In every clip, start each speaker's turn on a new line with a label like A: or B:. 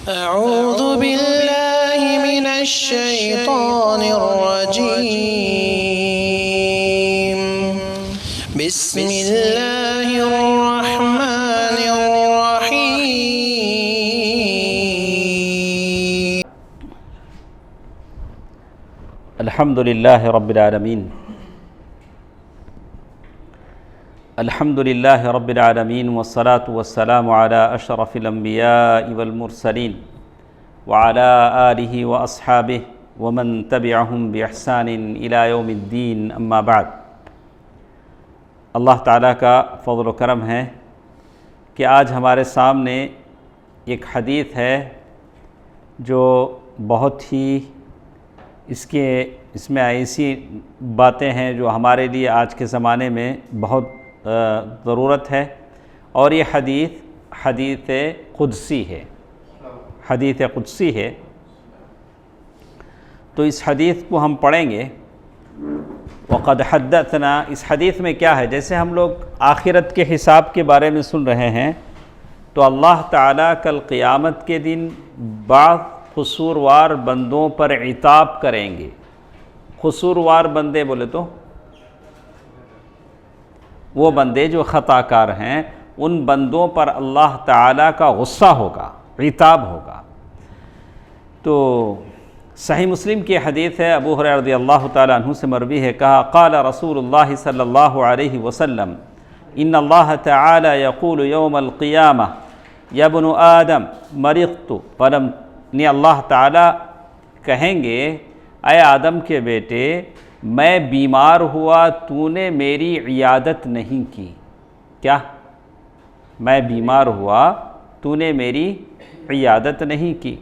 A: أعوذ بالله من الشيطان الرجيم بسم الله الرحمن الرحيم
B: الحمد لله رب العالمين الحمد لله رب العالمين والصلاة والسلام على أشرف الأنبياء والمرسلين وعلى آله وأصحابه ومن تبعهم بإحسان إلى يوم الدين أما بعد اللہ تعالیٰ کا فضل و کرم ہے کہ آج ہمارے سامنے ایک حدیث ہے جو بہت ہی اس میں ایسی باتیں ہیں جو ہمارے لیے آج کے زمانے میں بہت ضرورت ہے، اور یہ حدیث قدسی ہے، حدیث قدسی ہے۔ تو اس حدیث کو ہم پڑھیں گے۔ وقد حدثنا، اس حدیث میں کیا ہے؟ جیسے ہم لوگ آخرت کے حساب کے بارے میں سن رہے ہیں، تو اللہ تعالیٰ کل قیامت کے دن بعض قصوروار بندوں پر عتاب کریں گے۔ قصوروار بندے بولے تو وہ بندے جو خطا کار ہیں، ان بندوں پر اللہ تعالیٰ کا غصہ ہوگا، عتاب ہوگا۔ تو صحیح مسلم کی حدیث ہے، ابو ہریرہ رضی اللہ تعالیٰ عنہ سے مروی ہے، کہا قال رسول اللہ صلی اللہ علیہ وسلم ان اللہ تعالی یقول یوم القیامہ یا ابن آدم مرضت فلم، اللہ تعالیٰ کہیں گے اے آدم کے بیٹے، میں بیمار ہوا تو نے میری عیادت نہیں کی۔ کیا؟ میں بیمار ہوا تو نے میری عیادت نہیں کی۔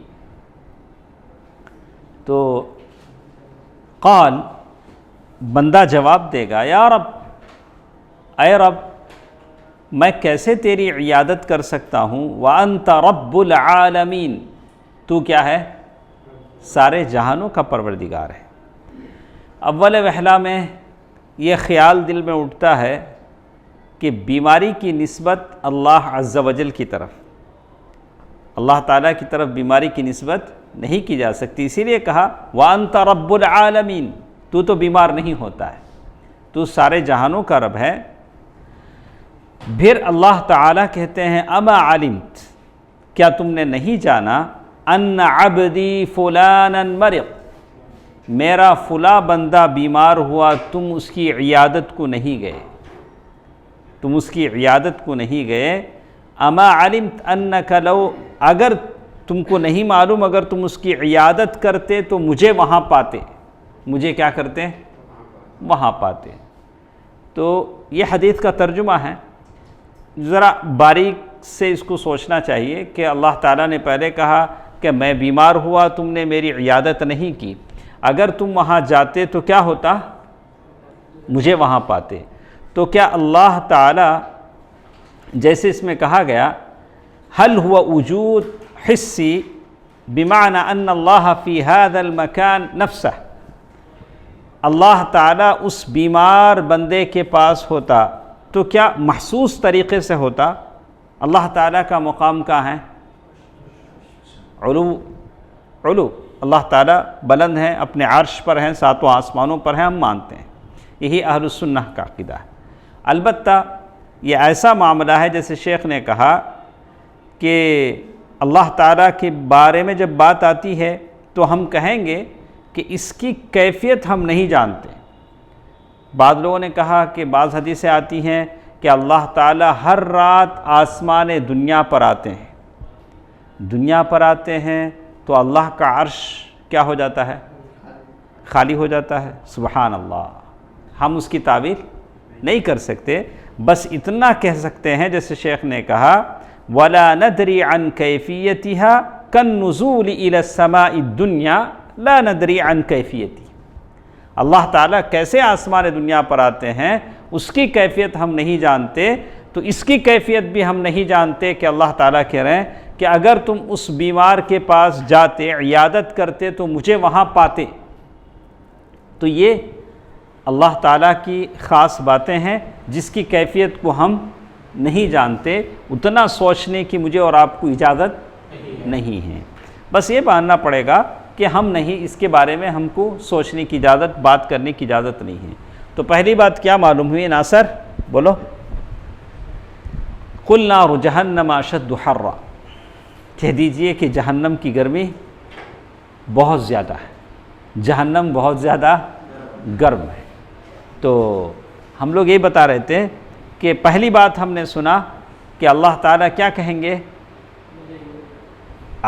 B: تو قال، بندہ جواب دے گا یا رب، اے رب میں کیسے تیری عیادت کر سکتا ہوں؟ وَأَنْتَ رَبُّ الْعَالَمِينَ، تو کیا ہے؟ سارے جہانوں کا پروردگار ہے۔ اول وہلہ میں یہ خیال دل میں اٹھتا ہے کہ بیماری کی نسبت اللہ عز و جل کی طرف، اللہ تعالیٰ کی طرف بیماری کی نسبت نہیں کی جا سکتی، اسی لیے کہا وَأَنْتَ رَبُّ الْعَالَمِينَ، تو بیمار نہیں ہوتا ہے، تو سارے جہانوں کا رب ہے۔ پھر اللہ تعالیٰ کہتے ہیں اما علمت، کیا تم نے نہیں جانا ان عبدی فلانا مرض، میرا فلاں بندہ بیمار ہوا، تم اس کی عیادت کو نہیں گئے، تم اس کی عیادت کو نہیں گئے۔ اما علمت انک لو، اگر تم کو نہیں معلوم، اگر تم اس کی عیادت کرتے تو مجھے وہاں پاتے، مجھے کیا کرتے؟ وہاں پاتے۔ تو یہ حدیث کا ترجمہ ہے، ذرا باریک سے اس کو سوچنا چاہیے کہ اللہ تعالیٰ نے پہلے کہا کہ میں بیمار ہوا تم نے میری عیادت نہیں کی، اگر تم وہاں جاتے تو کیا ہوتا؟ مجھے وہاں پاتے۔ تو کیا اللہ تعالیٰ، جیسے اس میں کہا گیا حل ہوا وجود حسی بمعنی ان اللہ فی هذا المکان نفسہ، اللہ تعالیٰ اس بیمار بندے کے پاس ہوتا تو کیا محسوس طریقے سے ہوتا؟ اللہ تعالیٰ کا مقام کہاں ہے؟ علو، اللہ تعالیٰ بلند ہیں، اپنے عرش پر ہیں، ساتوں آسمانوں پر ہیں، ہم مانتے ہیں، یہی اہل السنہ کا عقیدہ ہے۔ البتہ یہ ایسا معاملہ ہے جیسے شیخ نے کہا کہ اللہ تعالیٰ کے بارے میں جب بات آتی ہے تو ہم کہیں گے کہ اس کی کیفیت ہم نہیں جانتے۔ بعض لوگوں نے کہا کہ بعض حدیثیں آتی ہیں کہ اللہ تعالیٰ ہر رات آسمان دنیا پر آتے ہیں، دنیا پر آتے ہیں تو اللہ کا عرش کیا ہو جاتا ہے؟ خالی ہو جاتا ہے۔ سبحان اللہ، ہم اس کی تعبیر نہیں کر سکتے، بس اتنا کہہ سکتے ہیں جیسے شیخ نے کہا وَلَا نَدْرِي عَنْ كَيْفِيَّتِهَا كَالنُّزُولِ إِلَى السَّمَاءِ الدُّنْيَا لَا نَدْرِي عَنْ كَيْفِيَّتِهَا، اللہ تعالیٰ کیسے آسمان دنیا پر آتے ہیں اس کی کیفیت ہم نہیں جانتے، تو اس کی کیفیت بھی ہم نہیں جانتے کہ اللہ تعالیٰ کہہ رہے ہیں کہ اگر تم اس بیمار کے پاس جاتے، عیادت کرتے تو مجھے وہاں پاتے۔ تو یہ اللہ تعالیٰ کی خاص باتیں ہیں جس کی کیفیت کو ہم نہیں جانتے، اتنا سوچنے کی مجھے اور آپ کو اجازت نہیں ہیں. بس یہ ماننا پڑے گا کہ ہم نہیں، اس کے بارے میں ہم کو سوچنے کی اجازت، بات کرنے کی اجازت نہیں ہے. تو پہلی بات کیا معلوم ہوئی ناصر؟ بولو. قُلْ نَارُ جَهَنَّمَ أَشَدُّ حَرًّا، کہہ دیجئے کہ جہنم کی گرمی بہت زیادہ ہے، جہنم بہت زیادہ گرم ہے. تو ہم لوگ یہ بتا رہے تھے کہ پہلی بات ہم نے سنا کہ اللہ تعالیٰ کیا کہیں گے؟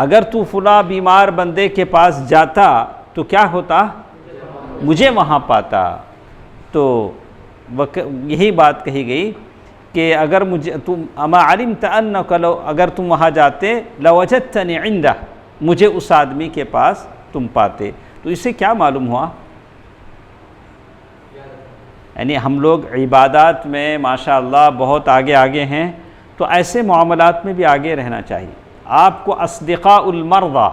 B: اگر تو فلاں بیمار بندے کے پاس جاتا تو کیا ہوتا؟ مجھے وہاں پاتا. تو یہی بات کہی گئی کہ اگر مجھے تم اما علمت انک لو، اگر تم وہاں جاتے لوجدتنی عندہ، مجھے اس آدمی کے پاس تم پاتے. تو اس سے کیا معلوم ہوا؟ یعنی ہم لوگ عبادات میں ماشاءاللہ بہت آگے ہیں، تو ایسے معاملات میں بھی آگے رہنا چاہیے. آپ کو اصدقاء المرضى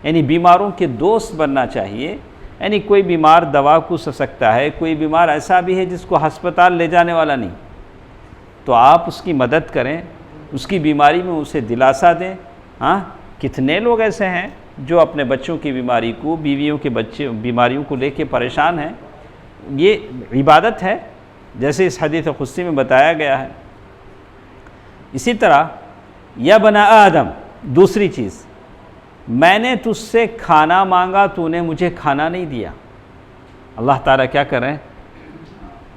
B: یعنی بیماروں کے دوست بننا چاہیے. یعنی کوئی بیمار دوا کو سکتا ہے، کوئی بیمار ایسا بھی ہے جس کو ہسپتال لے جانے والا نہیں، تو آپ اس کی مدد کریں، اس کی بیماری میں اسے دلاسا دیں. ہاں، کتنے لوگ ایسے ہیں جو اپنے بچوں کی بیماری کو، بیویوں کے بیماریوں کو لے کے پریشان ہیں. یہ عبادت ہے جیسے اس حدیث قدسی میں بتایا گیا ہے. اسی طرح یا بنا آدم، دوسری چیز، میں نے تجھ سے کھانا مانگا تو نے مجھے کھانا نہیں دیا. اللہ تعالیٰ کیا کر رہے ہیں؟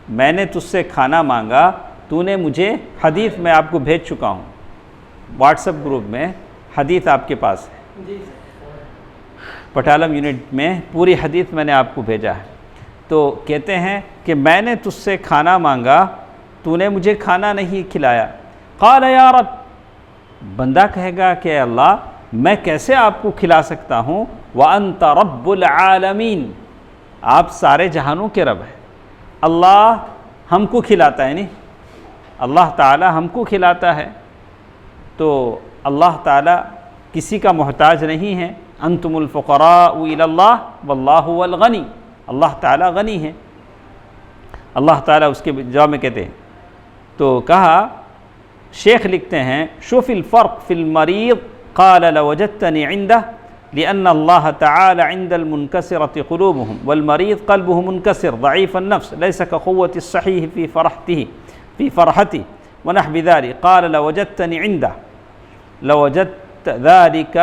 B: میں نے تجھ سے کھانا مانگا تو نے مجھے، حدیث میں آپ کو بھیج چکا ہوں واٹس ایپ گروپ میں، حدیث آپ کے پاس ہے، پٹالم یونٹ میں پوری حدیث میں نے آپ کو بھیجا ہے. تو کہتے ہیں کہ میں نے تجھ سے کھانا مانگا تو نے مجھے کھانا نہیں کھلایا. قال یا رب، بندہ کہے گا کہ اللہ میں کیسے آپ کو کھلا سکتا ہوں؟ وَأَنْتَ رَبُّ الْعَالَمِينَ، آپ سارے جہانوں کے رب ہیں. اللہ ہم کو کھلاتا ہے، نہیں اللہ تعالی ہم کو کھلاتا ہے. تو اللہ تعالی کسی کا محتاج نہیں ہے. انتم الفقراء الی اللہ واللہ هو الغنی، اللہ تعالی غنی ہے. اللہ تعالی اس کے جواب میں کہتے ہیں، تو کہا شیخ لکھتے ہیں شوف الفرق فی المریض قال لوجدتنی عنده لأن الله تعالى عند المنكسرة قلوبهم والمريض قلبه منكسر ضعيف النفس ليس كقوة الصحيح في فرحته ونحو ذلك. قال لوجدتني عنده لوجدت ذلك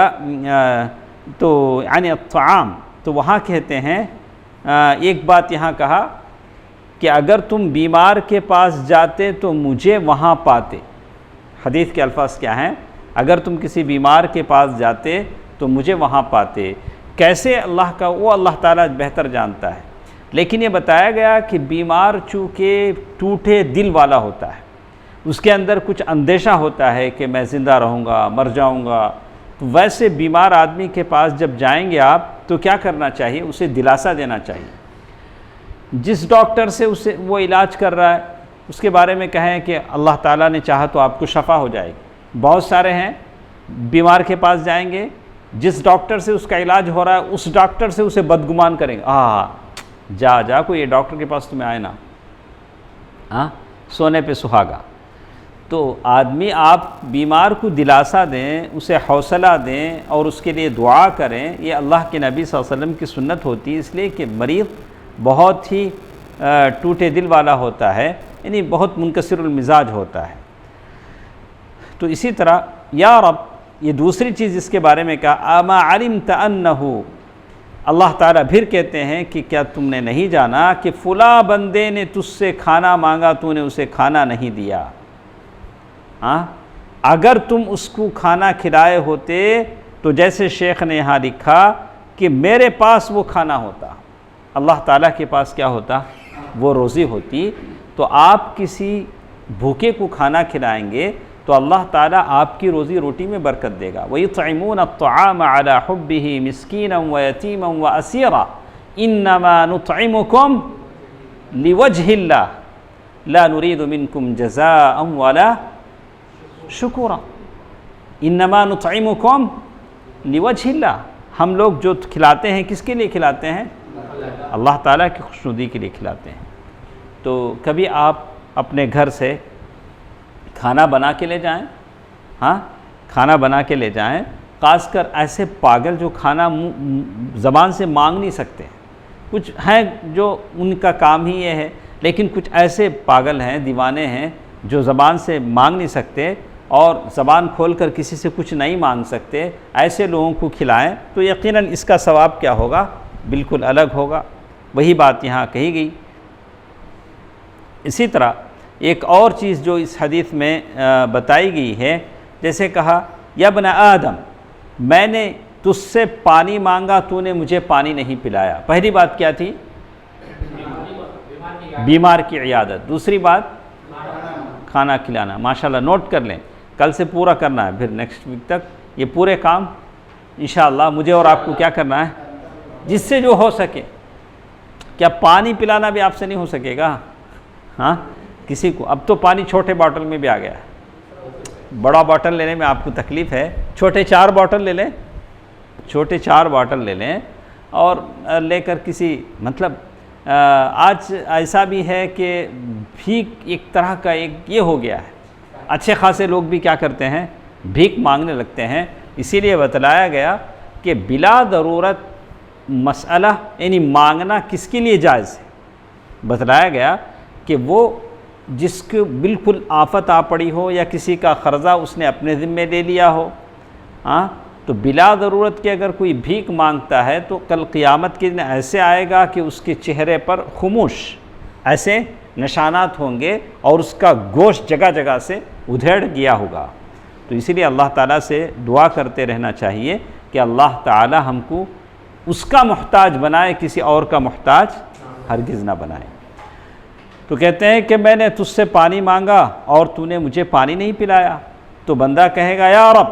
B: تو یعنی الطعام. تو وہاں کہتے ہیں ایک بات یہاں کہا کہ اگر تم بیمار کے پاس جاتے تو مجھے وہاں پاتے. حدیث کے الفاظ کیا ہیں؟ اگر تم کسی بیمار کے پاس جاتے تو مجھے وہاں پاتے. کیسے؟ اللہ کا وہ اللہ تعالیٰ بہتر جانتا ہے. لیکن یہ بتایا گیا کہ بیمار چونکہ ٹوٹے دل والا ہوتا ہے، اس کے اندر کچھ اندیشہ ہوتا ہے کہ میں زندہ رہوں گا، مر جاؤں گا. تو ویسے بیمار آدمی کے پاس جب جائیں گے آپ تو کیا کرنا چاہیے؟ اسے دلاسا دینا چاہیے. جس ڈاکٹر سے اسے وہ علاج کر رہا ہے اس کے بارے میں کہیں کہ اللہ تعالیٰ نے چاہا تو آپ کو شفا ہو جائے گی. بہت سارے ہیں بیمار کے پاس جائیں گے، جس ڈاکٹر سے اس کا علاج ہو رہا ہے اس ڈاکٹر سے اسے بدگمان کریں گے. جا کوئی یہ ڈاکٹر کے پاس تمہیں آئے نا، ہاں سونے پہ سہاگا. تو آدمی آپ بیمار کو دلاسا دیں، اسے حوصلہ دیں اور اس کے لیے دعا کریں. یہ اللہ کے نبی صلی اللہ علیہ وسلم کی سنت ہوتی ہے، اس لیے کہ مریض بہت ہی ٹوٹے دل والا ہوتا ہے، یعنی بہت منکسر المزاج ہوتا ہے. تو اسی طرح یا رب، یہ دوسری چیز اس کے بارے میں کہا اما علمت انہ، اللہ تعالیٰ پھر کہتے ہیں کہ کیا تم نے نہیں جانا کہ فلاں بندے نے تجھ سے کھانا مانگا تو نے اسے کھانا نہیں دیا. ہاں، اگر تم اس کو کھانا کھلائے ہوتے تو جیسے شیخ نے یہاں لکھا کہ میرے پاس وہ کھانا ہوتا، اللہ تعالیٰ کے پاس کیا ہوتا؟ وہ روزی ہوتی. تو آپ کسی بھوکے کو کھانا کھلائیں گے تو اللہ تعالیٰ آپ کی روزی روٹی میں برکت دے گا. وَيُطْعِمُونَ الطَّعَامَ عَلَى حُبِّهِ مِسْكِينًا وَيَتِيمًا وَأَسِيرًا إِنَّمَا نُطْعِمُكُمْ لِوَجْهِ اللَّهِ لَا نُرِيدُ مِنْكُمْ جَزَاءً وَلَا شُكُورًا. إِنَّمَا نُطْعِمُكُمْ لِوَجْهِ اللَّهِ، ہم لوگ جو کھلاتے ہیں کس کے لیے کھلاتے ہیں؟ اللہ تعالیٰ کی خوشنودی کے لیے کھلاتے ہیں. تو کبھی آپ اپنے گھر سے کھانا بنا کے لے جائیں، ہاں کھانا بنا کے لے جائیں خاص کر ایسے پاگل جو کھانا زبان سے مانگ نہیں سکتے، کچھ ہیں جو ان کا کام ہی یہ ہے، لیکن کچھ ایسے پاگل ہیں، دیوانے ہیں جو زبان سے مانگ نہیں سکتے اور زبان کھول کر کسی سے کچھ نہیں مانگ سکتے، ایسے لوگوں کو کھلائیں تو یقیناً اس کا ثواب کیا ہوگا؟ بالکل الگ ہوگا۔ وہی بات یہاں کہی گئی۔ اسی طرح ایک اور چیز جو اس حدیث میں بتائی گئی ہے، جیسے کہا یا ابن آدم، میں نے تجھ سے پانی مانگا، تو نے مجھے پانی نہیں پلایا۔ پہلی بات کیا تھی؟ بیمار کی عیادت۔ دوسری بات کھانا کھلانا۔ ماشاءاللہ نوٹ کر لیں، کل سے پورا کرنا ہے، پھر نیکسٹ ویک تک یہ پورے کام انشاءاللہ مجھے اور آپ کو کیا کرنا ہے، جس سے جو ہو سکے۔ کیا پانی پلانا بھی آپ سے نہیں ہو سکے گا؟ ہاں کسی کو اب تو پانی چھوٹے باٹل میں بھی آ گیا ہے، بڑا باٹل لینے میں آپ کو تکلیف ہے، چھوٹے 4 باٹل لے لیں، چھوٹے 4 باٹل لے لیں اور لے کر کسی مطلب آج ایسا بھی ہے کہ بھیک ایک طرح کا ایک یہ ہو گیا ہے، اچھے خاصے لوگ بھی کیا کرتے ہیں، بھیک مانگنے لگتے ہیں۔ اسی لیے بتلایا گیا کہ بلا ضرورت مسئلہ یعنی مانگنا کس کے لیے جائز ہے؟ بتلایا گیا کہ وہ جس کو بالکل آفت آ پڑی ہو یا کسی کا قرضہ اس نے اپنے ذمے لے لیا ہو، تو بلا ضرورت کے اگر کوئی بھیک مانگتا ہے تو کل قیامت کے دن ایسے آئے گا کہ اس کے چہرے پر خموش ایسے نشانات ہوں گے اور اس کا گوشت جگہ جگہ سے ادھیڑ گیا ہوگا۔ تو اسی لیے اللہ تعالیٰ سے دعا کرتے رہنا چاہیے کہ اللہ تعالیٰ ہم کو اس کا محتاج بنائے، کسی اور کا محتاج ہرگز نہ بنائے۔ تو کہتے ہیں کہ میں نے تجھ سے پانی مانگا اور تو نے مجھے پانی نہیں پلایا، تو بندہ کہے گا یا رب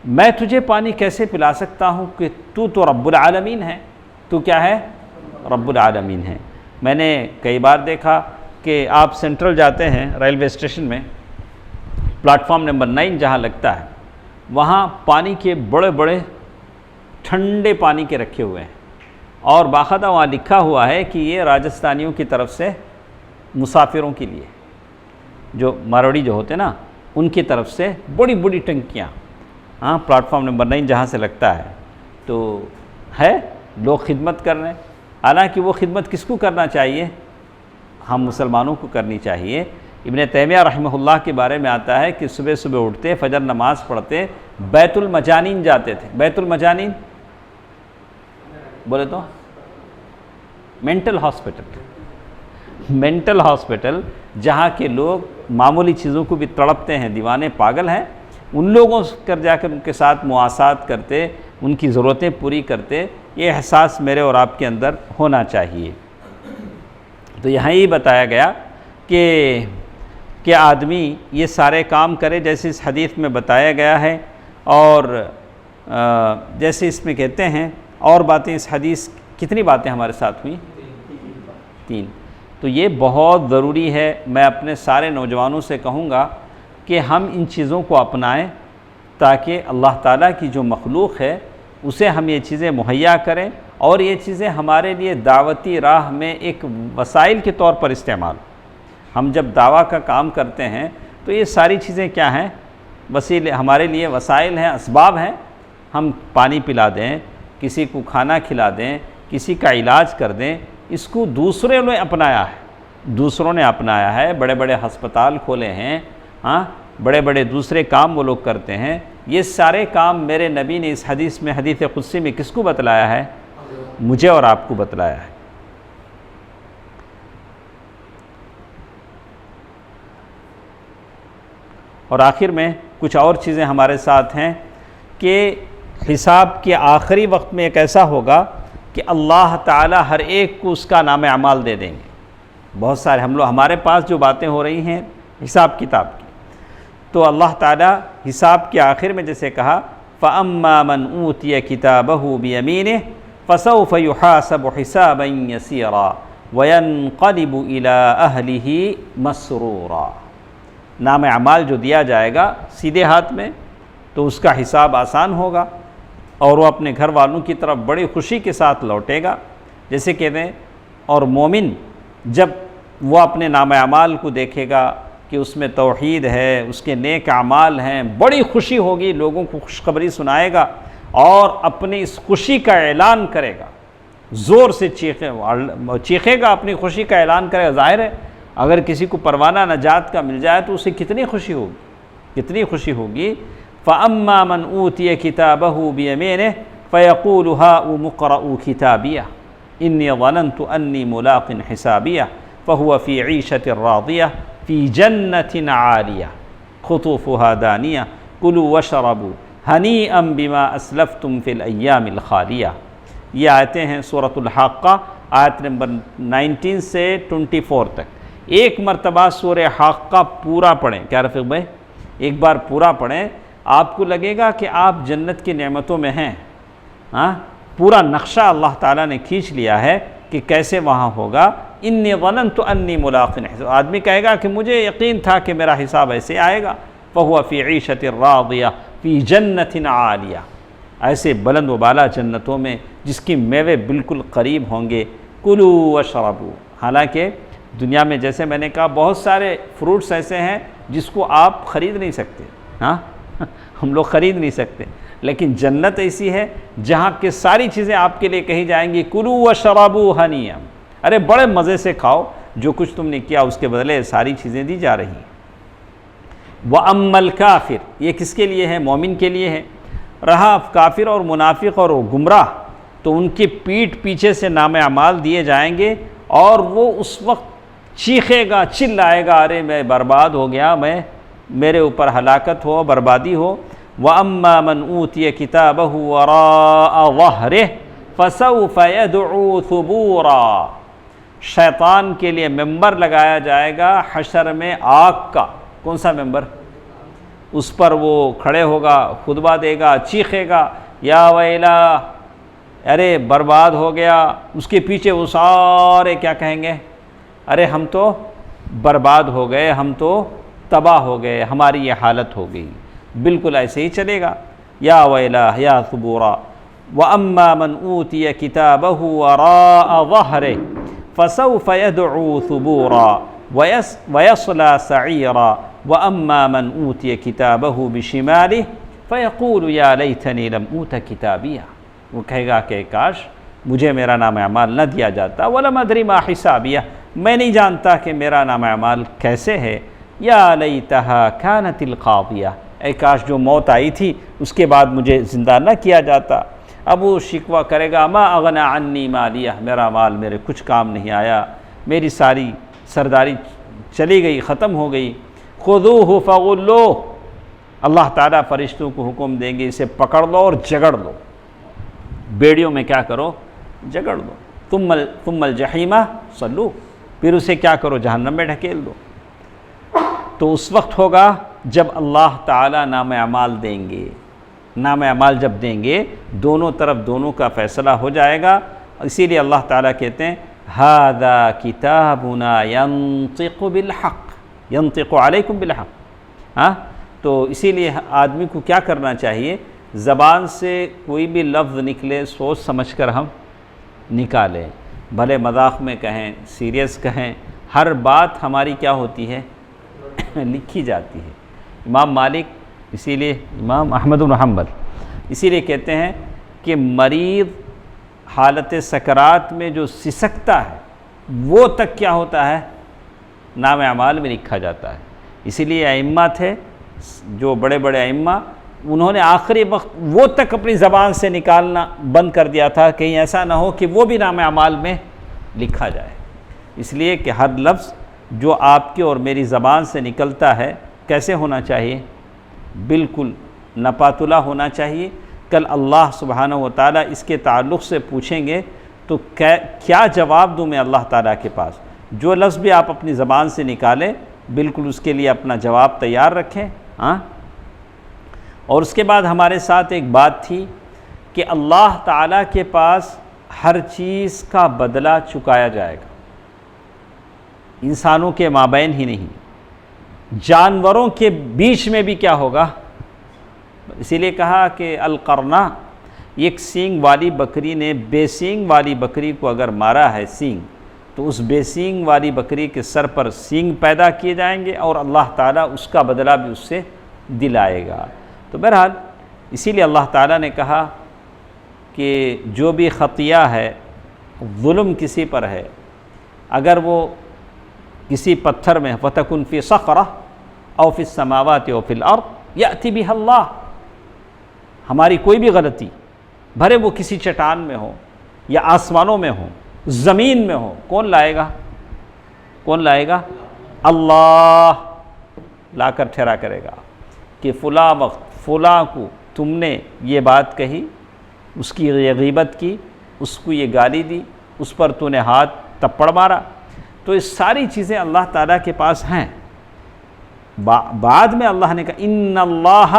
B: میں تجھے پانی کیسے پلا سکتا ہوں کہ تو رب العالمین ہے، تو کیا ہے؟ رب العالمین ہے۔ میں نے کئی بار دیکھا کہ آپ سینٹرل جاتے ہیں ریلوے اسٹیشن میں، پلیٹ فارم نمبر 9 جہاں لگتا ہے، وہاں پانی کے بڑے بڑے ٹھنڈے پانی کے رکھے ہوئے ہیں اور باقاعدہ وہاں لکھا ہوا ہے کہ یہ راجستھانیوں کی طرف سے مسافروں کے لیے، جو ماروڑی جو ہوتے نا ان کی طرف سے بڑی بڑی ٹنکیاں، پلیٹ فارم نمبر 9 جہاں سے لگتا ہے تو ہے، لوگ خدمت کر رہے ہیں۔ حالانکہ وہ خدمت کس کو کرنا چاہیے؟ ہم مسلمانوں کو کرنی چاہیے۔ ابن تیمیہ رحمہ اللہ کے بارے میں آتا ہے کہ صبح صبح اٹھتے، فجر نماز پڑھتے، بیت المجانین جاتے تھے۔ بیت المجانین بولے تو مینٹل ہاسپٹل جہاں کے لوگ معمولی چیزوں کو بھی تڑپتے ہیں، دیوانے پاگل ہیں، ان لوگوں کر جا کر ان کے ساتھ مواسات کرتے، ان کی ضرورتیں پوری کرتے، یہ احساس میرے اور آپ کے اندر ہونا چاہیے۔ تو یہاں ہی بتایا گیا کہ آدمی یہ سارے کام کرے جیسے اس حدیث میں بتایا گیا ہے، اور جیسے اس میں کہتے ہیں اور باتیں، اس حدیث کتنی باتیں ہمارے ساتھ ہوئیں؟ 3۔ تو یہ بہت ضروری ہے۔ میں اپنے سارے نوجوانوں سے کہوں گا کہ ہم ان چیزوں کو اپنائیں تاکہ اللہ تعالیٰ کی جو مخلوق ہے اسے ہم یہ چیزیں مہیا کریں اور یہ چیزیں ہمارے لیے دعوتی راہ میں ایک وسائل کے طور پر استعمال۔ ہم جب دعویٰ کا کام کرتے ہیں تو یہ ساری چیزیں کیا ہیں؟ وسیلے، ہمارے لیے وسائل ہیں، اسباب ہیں۔ ہم پانی پلا دیں، کسی کو کھانا کھلا دیں، کسی کا علاج کر دیں، اس کو دوسروں نے اپنایا ہے، بڑے بڑے ہسپتال کھولے ہیں، بڑے بڑے دوسرے کام وہ لوگ کرتے ہیں۔ یہ سارے کام میرے نبی نے اس حدیث میں، حدیث قدسی میں کس کو بتلایا ہے؟ مجھے اور آپ کو بتلایا ہے۔ اور آخر میں کچھ اور چیزیں ہمارے ساتھ ہیں کہ حساب کے آخری وقت میں ایک ایسا ہوگا کہ اللہ تعالی ہر ایک کو اس کا نام اعمال دے دیں گے۔ بہت سارے ہمارے پاس جو باتیں ہو رہی ہیں حساب کتاب کی، تو اللہ تعالیٰ حساب کے آخر میں جیسے کہا فَأَمَّا مَنْ أُوتِيَ كِتَابَهُ بِيَمِينِهِ فَسَوْفَ يُحَاسَبُ حِسَابًا يَسِيرًا وَيَنْقَلِبُ إِلَىٰ أَهْلِهِ مَسْرُورًا۔ نام اعمال جو دیا جائے گا سیدھے ہاتھ میں تو اس کا حساب آسان ہوگا اور وہ اپنے گھر والوں کی طرف بڑی خوشی کے ساتھ لوٹے گا۔ جیسے کہتے ہیں، اور مومن جب وہ اپنے نام اعمال کو دیکھے گا کہ اس میں توحید ہے، اس کے نیک اعمال ہیں، بڑی خوشی ہوگی، لوگوں کو خوشخبری سنائے گا اور اپنی اس خوشی کا اعلان کرے گا، زور سے چیخے گا، اپنی خوشی کا اعلان کرے گا۔ ظاہر ہے اگر کسی کو پروانہ نجات کا مل جائے تو اسے کتنی خوشی ہوگی، کتنی خوشی ہوگی۔ فَأَمَّا مَنْ أُوتِيَ كِتَابَهُ بِيَمِينِهِ فَيَقُولُ هَاؤُمُ اقْرَءُوا كِتَابِيَهْ إِنِّي ظَنَنْتُ أَنِّي مُلَاقٍ حِسَابِيَهْ فَهُوَ فِي عِيشَةٍ رَاضِيَةٍ فِي جَنَّةٍ عَالِيَةٍ قُطُوفُهَا دَانِيَةٌ كُلُوا وَاشْرَبُوا هَنِيئًا بِمَا أَسْلَفْتُمْ فِي الْأَيَّامِ الْخَالِيَةِ۔ یہ آیتیں ہیں سورۃ الحاقہ، آیت نمبر 19 سے 24 تک۔ ایک مرتبہ سورہ حاقہ پورا پڑھیں، کیا رفیق بھائی؟ ایک بار پورا پڑھیں، آپ کو لگے گا کہ آپ جنت کی نعمتوں میں ہیں۔ پورا نقشہ اللہ تعالیٰ نے کھینچ لیا ہے کہ کیسے وہاں ہوگا۔ انی ظننت انی ملاق حساب، آدمی کہے گا کہ مجھے یقین تھا کہ میرا حساب ایسے آئے گا۔ فہو فی عیشۃ راضیہ فی جنت عالیہ، ایسے بلند و بالا جنتوں میں جس کی میوے بالکل قریب ہوں گے۔ کلوا واشربوا، حالانکہ دنیا میں جیسے میں نے کہا بہت سارے فروٹس ایسے ہیں جس کو آپ خرید نہیں سکتے، ہم لوگ خرید نہیں سکتے، لیکن جنت ایسی ہے جہاں کہ ساری چیزیں آپ کے لیے کہی جائیں گی کلوا واشربوا ہنیئا، ارے بڑے مزے سے کھاؤ، جو کچھ تم نے کیا اس کے بدلے ساری چیزیں دی جا رہی ہیں۔ وَأَمَّا الْكَافِرُ، یہ کس کے لیے ہے؟ مومن کے لیے ہے۔ رہا کافر اور منافق اور گمراہ، تو ان کی پیٹھ پیچھے سے نام اعمال دیے جائیں گے اور وہ اس وقت چیخے گا، چلائے گا، ارے میں برباد ہو گیا، میرے اوپر ہلاکت ہو، بربادی ہو۔ وَأَمَّا مَنْ أُوتِيَ كِتَابَهُ وَرَاءَ ظَهْرِهِ فَسَوْفَ يَدْعُو ثُبُورًا، شیطان کے لیے ممبر لگایا جائے گا حشر میں آگ کا۔ کون سا ممبر؟ اس پر وہ کھڑے ہوگا، خطبہ دے گا، چیخے گا، یا ویلا، ارے برباد ہو گیا۔ اس کے پیچھے وہ سارے کیا کہیں گے؟ ارے ہم تو برباد ہو گئے، ہم تو تباہ ہو گئے، ہماری یہ حالت ہو گئی۔ بالکل ایسے ہی چلے گا، یا ویلا یا ثبورا۔ وَأَمَّا مَنْ أُوتِيَ كِتَابَهُ وَرَاءَ ظَهْرِهِ فَسَوْفَ يَدْعُو ثُبُورًا وَيَصْلَى سَعِيرًا وَأَمَّا مَنْ أُوتِيَ كِتَابَهُ بِشِمَالِهِ فَيَقُولُ يَا لَيْتَنِي لَمْ أُوتَ كِتَابِيَهْ، وہ کہے گا کہ کاش مجھے میرا نام اعمال نہ دیا جاتا۔ وَلَمْ أَدْرِ مَا حِسَابِيَهْ، میں نہیں جانتا کہ میرا نام اعمال کیسے ہے۔ یا لیتہا کانت القاضیہ، اے کاش جو موت آئی تھی اس کے بعد مجھے زندہ نہ کیا جاتا۔ اب وہ شکوہ کرے گا، ما اغنی عنی مالیہ، میرا مال میرے کچھ کام نہیں آیا، میری ساری سرداری چلی گئی، ختم ہو گئی۔ خذوہ فغلوہ، اللہ تعالیٰ فرشتوں کو حکم دیں گے اسے پکڑ لو اور جگڑ لو، بیڑیوں میں کیا کرو؟ جگڑ لو۔ ثم الجحیم صلوہ، پھر اسے کیا کرو؟ جہنم میں ڈھکیل دو۔ تو اس وقت ہوگا جب اللہ تعالیٰ نام اعمال دیں گے، نام اعمال جب دیں گے دونوں طرف دونوں کا فیصلہ ہو جائے گا۔ اسی لیے اللہ تعالیٰ کہتے ہیں ھذا کتابنا ینطق بالحق، ینطق علیکم بالحق۔ تو اسی لیے آدمی کو کیا کرنا چاہیے؟ زبان سے کوئی بھی لفظ نکلے سوچ سمجھ کر ہم نکالیں، بھلے مذاق میں کہیں، سیریس کہیں، ہر بات ہماری کیا ہوتی ہے؟ لکھی جاتی ہے۔ امام مالک، اسی لیے امام احمد بن حنبل اسی لیے کہتے ہیں کہ مریض حالت سکرات میں جو سسکتا ہے وہ تک کیا ہوتا ہے؟ نام اعمال میں لکھا جاتا ہے۔ اسی لیے ائمہ تھے جو بڑے بڑے ائمہ، انہوں نے آخری وقت وہ تک اپنی زبان سے نکالنا بند کر دیا تھا کہیں ایسا نہ ہو کہ وہ بھی نام اعمال میں لکھا جائے۔ اس لیے کہ ہر لفظ جو آپ کی اور میری زبان سے نکلتا ہے کیسے ہونا چاہیے؟ بالکل نپاتلا ہونا چاہیے۔ کل اللہ سبحانہ و تعالیٰ اس کے تعلق سے پوچھیں گے تو کیا جواب دوں میں اللہ تعالیٰ کے پاس؟ جو لفظ بھی آپ اپنی زبان سے نکالیں بالکل اس کے لیے اپنا جواب تیار رکھیں۔ اور اس کے بعد ہمارے ساتھ ایک بات تھی کہ اللہ تعالیٰ کے پاس ہر چیز کا بدلہ چکایا جائے گا، انسانوں کے مابین ہی نہیں، جانوروں کے بیچ میں بھی کیا ہوگا؟ اسی لیے کہا کہ القرنہ، ایک سینگ والی بکری نے بے سینگ والی بکری کو اگر مارا ہے سینگ، تو اس بے سینگ والی بکری کے سر پر سینگ پیدا کیے جائیں گے اور اللہ تعالیٰ اس کا بدلہ بھی اس سے دلائے گا۔ تو بہرحال اسی لیے اللہ تعالیٰ نے کہا کہ جو بھی خطیہ ہے، ظلم کسی پر ہے، اگر وہ کسی پتھر میں وَتَكُنْ فِي صَخْرَةٍ أَوْ فِي السَّمَاوَاتِ أَوْ فِي الْأَرْضِ يَأْتِ بِهَا اللَّهُ، ہماری کوئی بھی غلطی بھرے وہ کسی چٹان میں ہو یا آسمانوں میں ہو، زمین میں ہو، کون لائے گا؟ کون لائے گا؟ اللہ لا کر ٹھہرا کرے گا کہ فلاں وقت فلاں کو تم نے یہ بات کہی، اس کی یہ غیبت کی، اس کو یہ گالی دی، اس پر تو نے ہاتھ تپڑ مارا۔ تو یہ ساری چیزیں اللہ تعالیٰ کے پاس ہیں۔ بعد میں اللہ نے کہا ان اللہ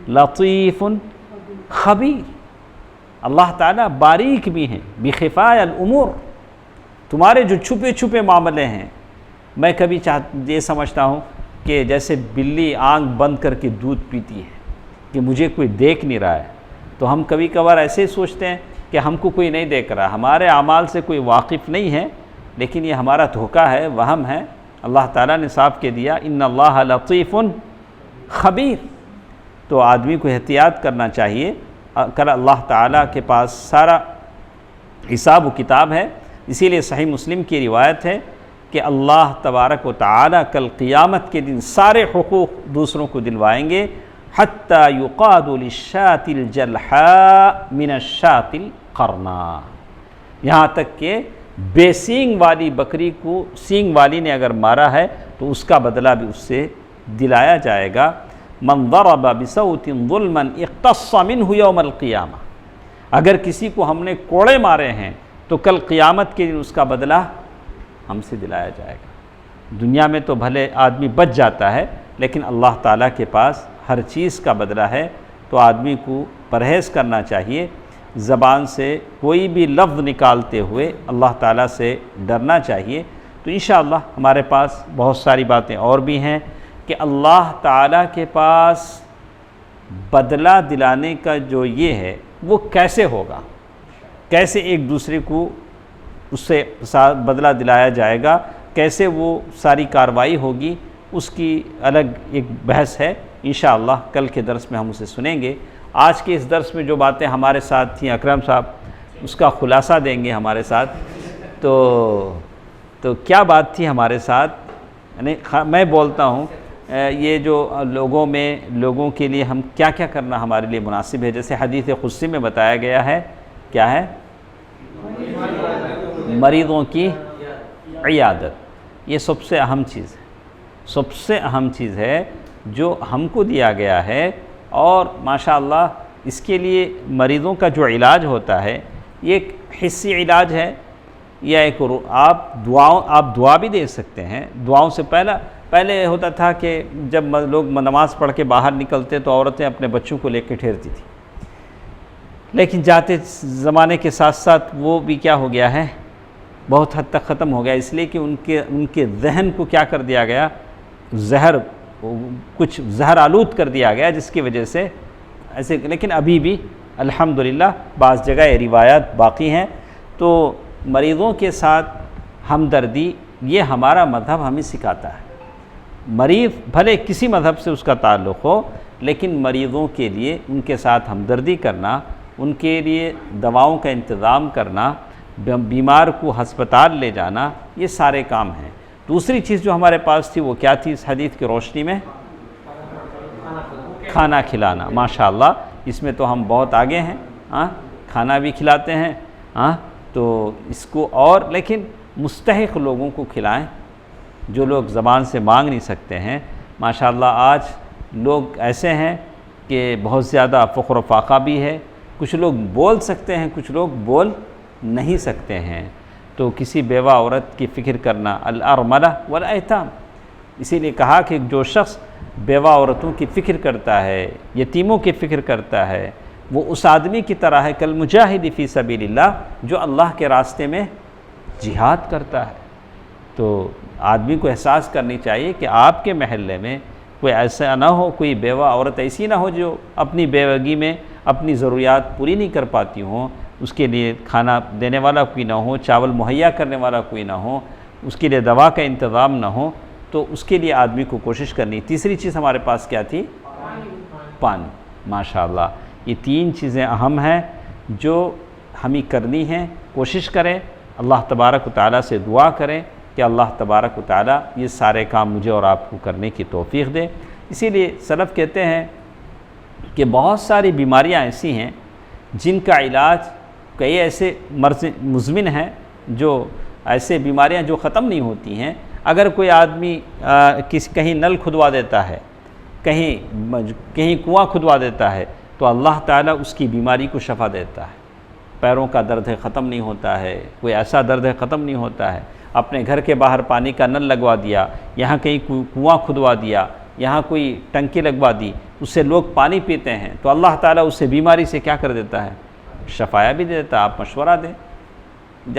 B: لطیف خبیر، اللہ تعالیٰ باریک بھی ہیں، بخفاء الامور، تمہارے جو چھپے چھپے معاملے ہیں۔ میں کبھی یہ سمجھتا ہوں کہ جیسے بلی آنکھ بند کر کے دودھ پیتی ہے کہ مجھے کوئی دیکھ نہیں رہا ہے، تو ہم کبھی کبھار ایسے سوچتے ہیں کہ ہم کو کوئی نہیں دیکھ رہا، ہمارے اعمال سے کوئی واقف نہیں ہے، لیکن یہ ہمارا دھوکہ ہے، وہم ہے۔ اللہ تعالیٰ نے صاف کہہ دیا ان اللہ لطیف خبیر۔ تو آدمی کو احتیاط کرنا چاہیے، کل اللہ تعالیٰ کے پاس سارا حساب و کتاب ہے۔ اسی لیے صحیح مسلم کی روایت ہے کہ اللہ تبارک و تعالیٰ کل قیامت کے دن سارے حقوق دوسروں کو دلوائیں گے، حتیٰ یقاد للشاة الجلحاء من الشاة القرناء، یہاں تک کہ بے سینگ والی بکری کو سینگ والی نے اگر مارا ہے تو اس کا بدلہ بھی اس سے دلایا جائے گا۔ من ضرب بصوت ظلما اقتص منه یوم القیامہ، اگر کسی کو ہم نے کوڑے مارے ہیں تو کل قیامت کے دن اس کا بدلہ ہم سے دلایا جائے گا۔ دنیا میں تو بھلے آدمی بچ جاتا ہے، لیکن اللہ تعالیٰ کے پاس ہر چیز کا بدلہ ہے۔ تو آدمی کو پرہیز کرنا چاہیے، زبان سے کوئی بھی لفظ نکالتے ہوئے اللہ تعالیٰ سے ڈرنا چاہیے۔ تو انشاءاللہ ہمارے پاس بہت ساری باتیں اور بھی ہیں کہ اللہ تعالیٰ کے پاس بدلہ دلانے کا جو یہ ہے وہ کیسے ہوگا، کیسے ایک دوسرے کو اس سے بدلہ دلایا جائے گا، کیسے وہ ساری کارروائی ہوگی، اس کی الگ ایک بحث ہے۔ انشاءاللہ کل کے درس میں ہم اسے سنیں گے۔ آج کے اس درس میں جو باتیں ہمارے ساتھ تھیں اکرم صاحب اس کا خلاصہ دیں گے ہمارے ساتھ۔ تو کیا بات تھی ہمارے ساتھ؟ یعنی میں بولتا ہوں یہ جو لوگوں کے لیے ہم کیا کیا کرنا ہمارے لیے مناسب ہے، جیسے حدیث قدسی میں بتایا گیا ہے، کیا ہے؟ مریضوں کی عیادت، یہ سب سے اہم چیز ہے، سب سے اہم چیز ہے جو ہم کو دیا گیا ہے۔ اور ماشاءاللہ اس کے لیے مریضوں کا جو علاج ہوتا ہے یہ ایک حصی علاج ہے، یا ایک آپ دعا بھی دے سکتے ہیں۔ دعاؤں سے پہلے ہوتا تھا کہ جب لوگ نماز پڑھ کے باہر نکلتے تو عورتیں اپنے بچوں کو لے کے ٹھہرتی تھیں، لیکن جاتے زمانے کے ساتھ ساتھ وہ بھی کیا ہو گیا ہے، بہت حد تک ختم ہو گیا، اس لیے کہ ان کے ذہن کو کیا کر دیا گیا، کچھ زہر آلود کر دیا گیا، جس کی وجہ سے ایسے۔ لیکن ابھی بھی الحمدللہ بعض جگہ یہ روایات باقی ہیں۔ تو مریضوں کے ساتھ ہمدردی یہ ہمارا مذہب ہمیں سکھاتا ہے۔ مریض بھلے کسی مذہب سے اس کا تعلق ہو، لیکن مریضوں کے لیے ان کے ساتھ ہمدردی کرنا، ان کے لیے دواؤں کا انتظام کرنا، بیمار کو ہسپتال لے جانا، یہ سارے کام ہیں۔ دوسری چیز جو ہمارے پاس تھی وہ کیا تھی اس حدیث کی روشنی میں؟ کھانا کھلانا۔ ماشاءاللہ اس میں تو ہم بہت آگے ہیں، کھانا بھی کھلاتے ہیں، تو اس کو اور لیکن مستحق لوگوں کو کھلائیں، جو لوگ زبان سے مانگ نہیں سکتے ہیں۔ ماشاءاللہ آج لوگ ایسے ہیں کہ بہت زیادہ فقر و فاقہ بھی ہے، کچھ لوگ بول سکتے ہیں، کچھ لوگ بول نہیں سکتے ہیں۔ تو کسی بیوہ عورت کی فکر کرنا، الارملہ والایتام، اسی لیے کہا کہ جو شخص بیوہ عورتوں کی فکر کرتا ہے، یتیموں کی فکر کرتا ہے، وہ اس آدمی کی طرح ہے کالمجاہد فی سبیل اللہ، جو اللہ کے راستے میں جہاد کرتا ہے۔ تو آدمی کو احساس کرنی چاہیے کہ آپ کے محلے میں کوئی ایسا نہ ہو، کوئی بیوہ عورت ایسی نہ ہو جو اپنی بیوگی میں اپنی ضروریات پوری نہیں کر پاتی ہوں، اس کے لیے کھانا دینے والا کوئی نہ ہو، چاول مہیا کرنے والا کوئی نہ ہو، اس کے لیے دوا کا انتظام نہ ہو، تو اس کے لیے آدمی کو کوشش کرنی۔ تیسری چیز ہمارے پاس کیا تھی؟ پانی۔ ماشاءاللہ، یہ 3 چیزیں اہم ہیں جو ہمیں کرنی ہیں۔ کوشش کریں، اللہ تبارک و تعالیٰ سے دعا کریں کہ اللہ تبارک و تعالیٰ یہ سارے کام مجھے اور آپ کو کرنے کی توفیق دے۔ اسی لیے سلف کہتے ہیں کہ بہت ساری بیماریاں ایسی ہیں جن کا علاج کئی ایسے مزمن ہیں، جو ایسے بیماریاں جو ختم نہیں ہوتی ہیں۔ اگر کوئی آدمی کہیں نل کھدوا دیتا ہے، کہیں کنواں کھدوا دیتا ہے، تو اللہ تعالیٰ اس کی بیماری کو شفا دیتا ہے۔ پیروں کا درد ہے ختم نہیں ہوتا ہے، کوئی ایسا درد ہے ختم نہیں ہوتا ہے۔ اپنے گھر کے باہر پانی کا نل لگوا دیا، یہاں کہیں کنواں کھدوا دیا، یہاں کوئی ٹنکی لگوا دی، اس سے لوگ پانی پیتے ہیں، تو اللہ تعالیٰ اس سے بیماری سے کیا کر دیتا ہے؟ شفایا بھی دیتا ہے۔ آپ مشورہ دیں۔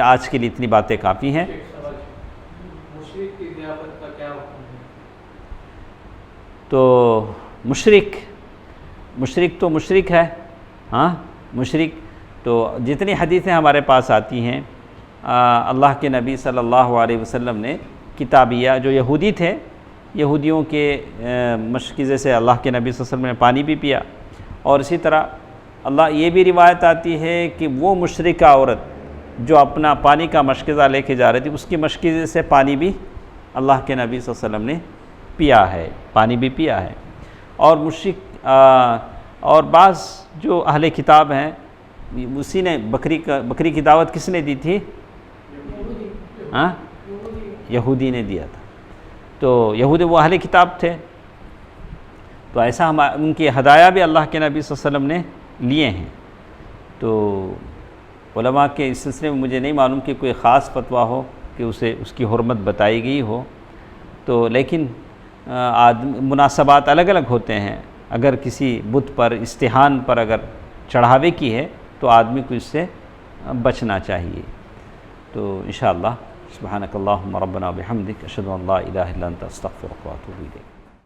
B: آج کے لیے اتنی باتیں کافی ہیں۔
C: مشرک کی ضیافت کا کیا حکم ہے؟
B: تو مشرک تو مشرک ہے، ہاں مشرک تو جتنی حدیثیں ہمارے پاس آتی ہیں، اللہ کے نبی صلی اللہ علیہ وسلم نے کتابیہ جو یہودی تھے، یہودیوں کے مشکزے سے اللہ کے نبی صلی اللہ علیہ وسلم نے پانی بھی پیا، اور اسی طرح یہ بھی روایت آتی ہے کہ وہ مشرکہ عورت جو اپنا پانی کا مشکزہ لے کے جا رہی تھی، اس کی مشکزے سے پانی بھی اللہ کے نبی صلی اللہ علیہ وسلم نے پیا ہے، پانی بھی پیا ہے۔ اور مشرک اور بعض جو اہل کتاب ہیں، اسی نے بکری کی دعوت کس نے دی تھی؟ یہودی نے دیا تھا۔ تو یہودی وہ اہل کتاب تھے، تو ایسا ان کی ہدایہ بھی اللہ کے نبی صلی اللہ علیہ وسلم نے لیے ہیں۔ تو علماء کے اس سلسلے میں مجھے نہیں معلوم کہ کوئی خاص فتویٰ ہو کہ اس کی حرمت بتائی گئی ہو، تو لیکن مناسبات الگ الگ ہوتے ہیں۔ اگر کسی بت پر، استحان پر اگر چڑھاوے کی ہے تو آدمی کو اس سے بچنا چاہیے۔ تو انشاءاللہ سبحانک اللہم ربنا و بحمدک، اشہد ان لا الہ الا انت، استغفرک و اتوب الیک۔